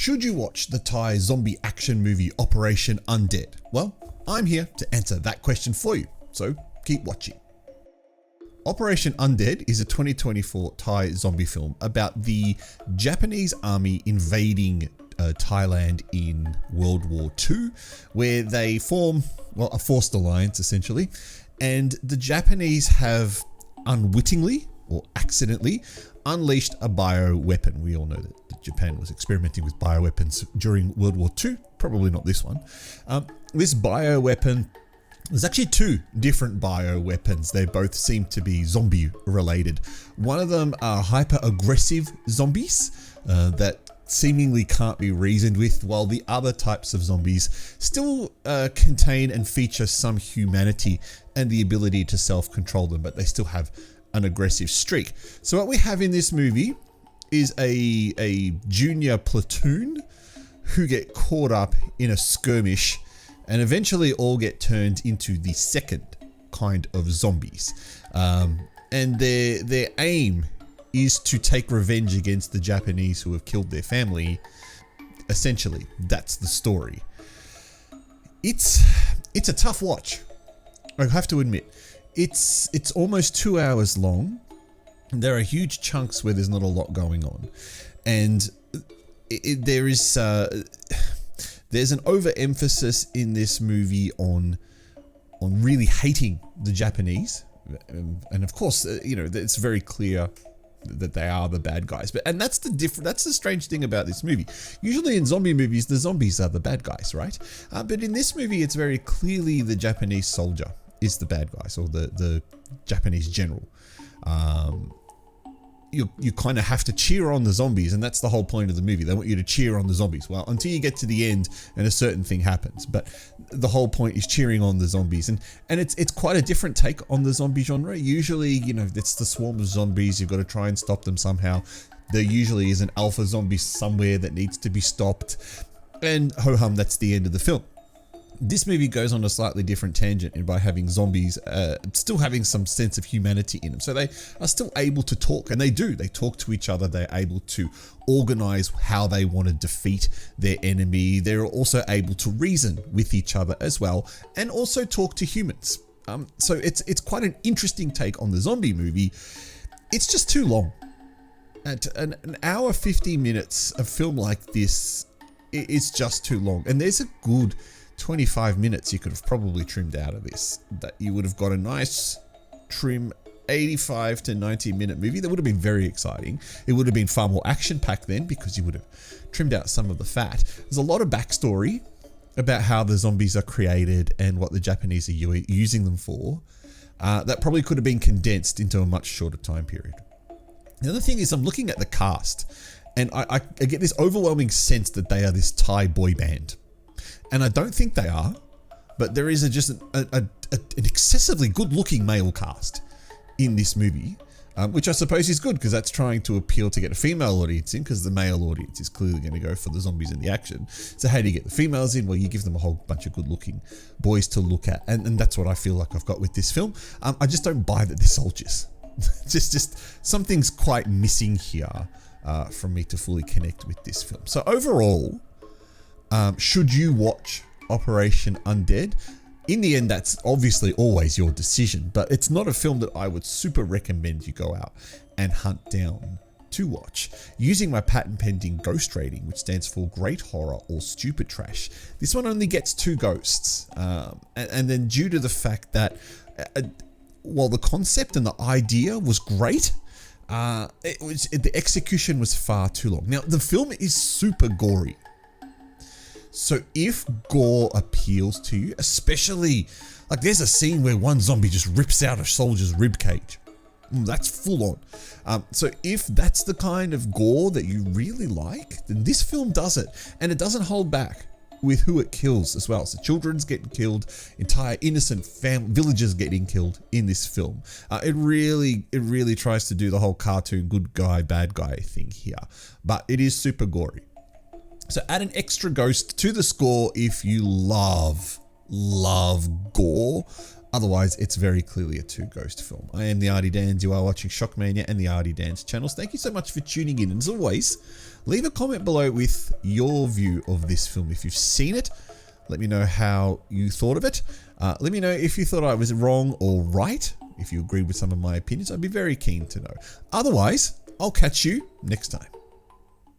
Should you watch the Thai zombie action movie Operation Undead? Well, I'm here to answer that question for you, so keep watching. Operation Undead is a 2024 Thai zombie film about the Japanese army invading Thailand in World War II, where they form, well, a forced alliance essentially, and the Japanese have unwittingly or accidentally unleashed a bioweapon. We all know that Japan was experimenting with bioweapons during World War II, probably not this one. This bioweapon, there's actually two different bioweapons. They both seem to be zombie related. One of them are hyper aggressive zombies that seemingly can't be reasoned with, while the other types of zombies still contain and feature some humanity and the ability to self-control them, but they still have an aggressive streak. So what we have in this movie is a junior platoon who get caught up in a skirmish and eventually all get turned into the second kind of zombies. And their aim is to take revenge against the Japanese who have killed their family. Essentially, that's the story. It's a tough watch, I have to admit. It's almost 2 hours long. There are huge chunks where there's not a lot going on, and there's an overemphasis in this movie on really hating the Japanese, and of course, it's very clear that they are the bad guys. And that's the strange thing about this movie. Usually in zombie movies, the zombies are the bad guys, right? But in this movie, it's very clearly the Japanese soldier is the bad guys, or the Japanese general. You kind of have to cheer on the zombies, and that's the whole point of the movie. They want you to cheer on the zombies. Well, until you get to the end and a certain thing happens, but the whole point is cheering on the zombies, and it's quite a different take on the zombie genre. Usually, it's the swarm of zombies. You've got to try and stop them somehow. There usually is an alpha zombie somewhere that needs to be stopped, and ho-hum, that's the end of the film. This movie goes on a slightly different tangent, and by having zombies still having some sense of humanity in them. So they are still able to talk, and they do. They talk to each other. They're able to organize how they want to defeat their enemy. They're also able to reason with each other as well, and also talk to humans. So it's quite an interesting take on the zombie movie. It's just too long. At an hour 50 minutes, a film like this is just too long. And there's a good 25 minutes you could have probably trimmed out of this, that you would have got a nice trim 85 to 90 minute movie that would have been very exciting. It would have been far more action packed then, because you would have trimmed out some of the fat. There's a lot of backstory about how the zombies are created and what the Japanese are using them for, that probably could have been condensed into a much shorter time period. The other thing is, I'm looking at the cast, and I get this overwhelming sense that they are this Thai boy band. And I don't think they are, but there is just an excessively good-looking male cast in this movie, which I suppose is good, because that's trying to appeal to get a female audience in, because the male audience is clearly going to go for the zombies and the action. So how do you get the females in? Well, you give them a whole bunch of good-looking boys to look at, and that's what I feel like I've got with this film. I just don't buy that they're soldiers. just something's quite missing here for me to fully connect with this film. So overall, should you watch Operation Undead? In the end, that's obviously always your decision, but it's not a film that I would super recommend you go out and hunt down to watch. Using my patent pending ghost rating, which stands for great horror or stupid trash, this one only gets 2 ghosts. And then due to the fact that while the concept and the idea was great, the execution was far too long. Now, the film is super gory. So if gore appeals to you, especially, like, there's a scene where one zombie just rips out a soldier's ribcage. That's full on. So if that's the kind of gore that you really like, then this film does it. And it doesn't hold back with who it kills as well. So children's getting killed, entire innocent villagers getting killed in this film. It really tries to do the whole cartoon good guy, bad guy thing here. But it is super gory. So add an extra ghost to the score if you love gore. Otherwise, it's very clearly a two-ghost film. I am the Arty Dans. You are watching Shockmania and the Arty Dans channels. Thank you so much for tuning in. And as always, leave a comment below with your view of this film. If you've seen it, let me know how you thought of it. Let me know if you thought I was wrong or right. If you agreed with some of my opinions, I'd be very keen to know. Otherwise, I'll catch you next time.